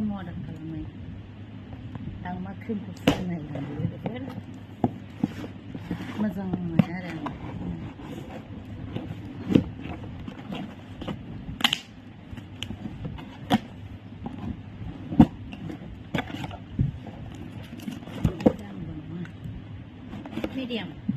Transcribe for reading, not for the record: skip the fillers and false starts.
cream order खालामनाय आं मा क्रिमखौ फुननाय लोगोफोर मोजां मोनो आरो आं medium